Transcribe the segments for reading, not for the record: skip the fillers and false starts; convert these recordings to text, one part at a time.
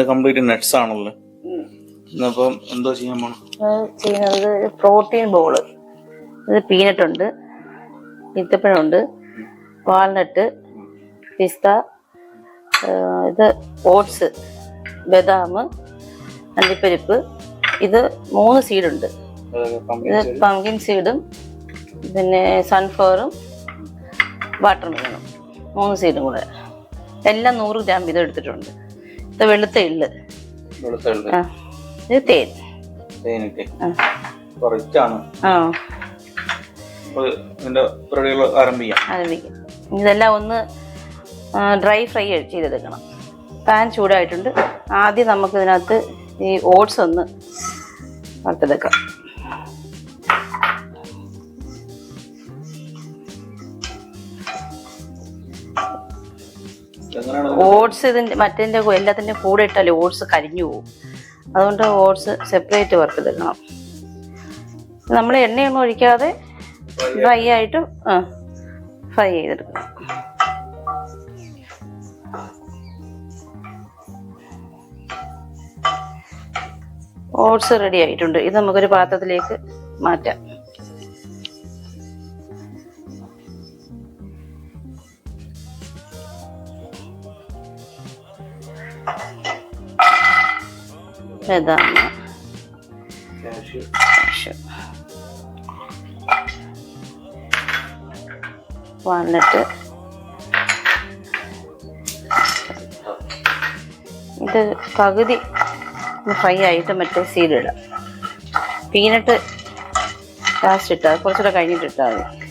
Complete nuts ആണല്ലോ. അപ്പം എന്തോ ചെയ്യാൻ പോണം? ചെയ്യുന്നത് പ്രോട്ടീൻ ബോള്. ഇത് പീനട്ട് ഉണ്ട്, ഈത്തപ്പഴമുണ്ട്, വാൾനട്ട്, പിസ്ത, ഇത് ഓട്സ്, ബദാം, അണ്ടിപ്പരിപ്പ്. ഇത് 3 സീഡുണ്ട്. ഇത് പംകിൻ സീഡും പിന്നെ സൺഫ്ലവറും വാട്ടർമെലണും 3 സീഡും കൂടെ എല്ലാം 100 ഗ്രാം വീതം എടുത്തിട്ടുണ്ട്. ഇത് വെളുത്ത എള്ള്, ഇത് തേൻ. ആരംഭിക്കാം. ഇതെല്ലാം ഒന്ന് ഡ്രൈ ഫ്രൈ ചെയ്തെടുക്കണം. പാൻ ചൂടായിട്ടുണ്ട്. ആദ്യം നമുക്ക് ഇതിനകത്ത് ഈ ഓട്സ് ഒന്ന് വറുത്തെടുക്കാം. ഓട്സ് ഇതിൻ്റെ മറ്റേൻ്റെ എല്ലാത്തിൻ്റെ കൂടെ ഇട്ടാൽ ഓട്സ് കരിഞ്ഞു പോകും. അതുകൊണ്ട് ഓട്സ് സെപ്പറേറ്റ് വറുത്തെടുക്കണം. നമ്മൾ എണ്ണയൊന്നും ഒഴിക്കാതെ ഡ്രൈ ആയിട്ട് ഫ്രൈ ചെയ്തെടുക്കണം. ഓട്സ് റെഡി ആയിട്ടുണ്ട്. ഇത് നമുക്കൊരു പാത്രത്തിലേക്ക് മാറ്റാം. ബദാം, വാൾനട്ട്, ഇത് പകുതി ഫ്രൈ ആയിട്ട് മറ്റേ സീഡ് ഇടാം. പീനട്ട് ലാസ്റ്റ് ഇട്ടാൽ കുറച്ചുകൂടെ കഴിഞ്ഞിട്ട് ഇട്ടാൽ മതി.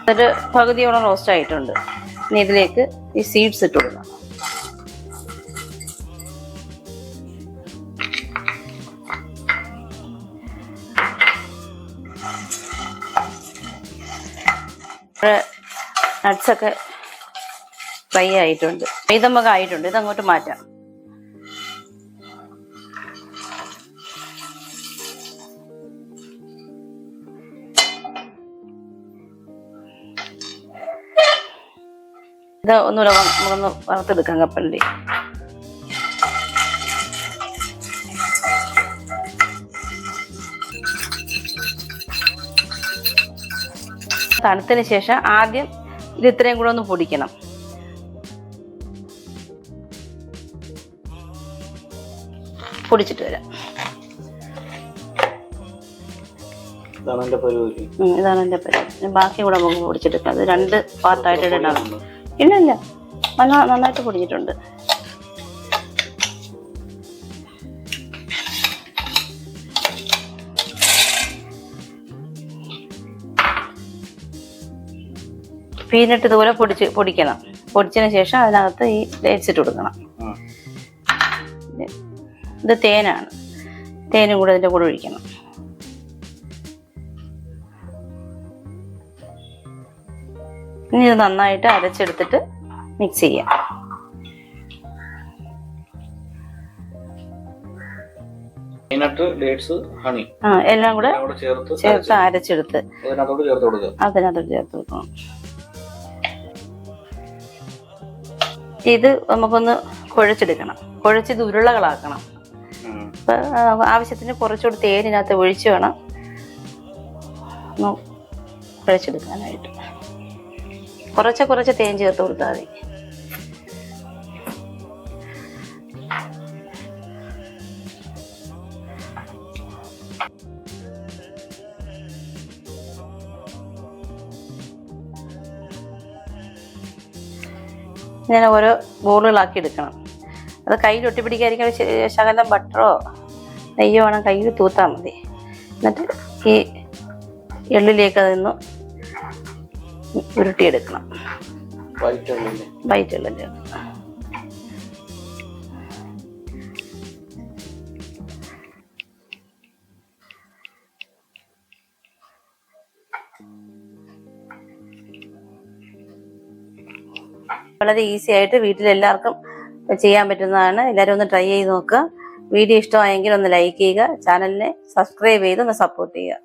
എന്നിട്ട് പകുതിയോളം റോസ്റ്റ് ആയിട്ടുണ്ട്. ഇനി ഇതിലേക്ക് ഈ സീഡ്സ് ഇട്ട് കൊടുക്കണം. നട്ട്സൊക്കെ ഫ്രൈ ആയിട്ടുണ്ട്. ഇത് നമുക്ക് ആയിട്ടുണ്ട്. ഇതങ്ങോട്ട് മാറ്റാം. ഇത് ഒന്നുകൂടെ നമുക്കൊന്ന് വറുത്തെടുക്കാം. കപ്പലണ്ടി തണുത്തതിന് ശേഷം ആദ്യം ഇത് ഇത്രയും കൂടെ ഒന്ന് പൊടിക്കണം. പൊടിച്ചിട്ട് വരാം. ഇതാണ് എൻ്റെ പരിപാടി. ബാക്കി കൂടെ നമുക്ക് പൊടിച്ചെടുക്കാം. അത് 2 പാർട്ടായിട്ട് ഇടണം. ഇല്ല നന്നായിട്ട് പൊടിച്ചിട്ടുണ്ട്. പീനട്ട് ഇതുപോലെ പൊടിക്കണം. പൊടിച്ചതിന് ശേഷം അതിനകത്ത് ഈ ഡേറ്റ്സ് ഇട്ട് കൊടുക്കണം. ഇത് തേനാണ്. തേനും കൂടെ ഇതിൻ്റെ കൂടെ ഒഴിക്കണം. ഇനി ഇത് നന്നായിട്ട് അരച്ചെടുത്തിട്ട് മിക്സ് ചെയ്യാം. എല്ലാം കൂടെ ചേർത്ത് അരച്ചെടുത്ത് അതിനകത്തോട്ട് ചേർത്ത് കൊടുക്കണം. ഇത് നമുക്കൊന്ന് കുഴച്ചെടുക്കണം. കുഴച്ചിത് ഉരുളകളാക്കണം. അപ്പൊ ആവശ്യത്തിന് കുറച്ചുകൂടി തേനിനകത്ത് ഒഴിച്ച് വേണം കുഴച്ചെടുക്കാനായിട്ട്. കുറച്ച് തേൻ ചേർത്ത് കൊടുത്താൽ മതി. ഇങ്ങനെ ഓരോ ബോളുകളാക്കി എടുക്കണം. അത് കയ്യിൽ ഒട്ടിപ്പിടിക്കാതിരിക്കാൻ ശകലം ബട്ടറോ നെയ്യോ വേണം കയ്യിൽ തൂത്താൽ മതി. എന്നിട്ട് ഈ എള്ളിലേക്ക് അതൊന്ന് ഉരുട്ടിയെടുക്കണം. വൈറ്റ് എള്ളിൻ്റെ വളരെ ഈസി ആയിട്ട് വീട്ടിലെല്ലാവർക്കും ചെയ്യാൻ പറ്റുന്നതാണ്. എല്ലാവരും ഒന്ന് ട്രൈ ചെയ്ത് നോക്കുക. വീഡിയോ ഇഷ്ടമായെങ്കിൽ ഒന്ന് ലൈക്ക് ചെയ്യുക, ചാനലിനെ സബ്സ്ക്രൈബ് ചെയ്ത് ഒന്ന് സപ്പോർട്ട് ചെയ്യുക.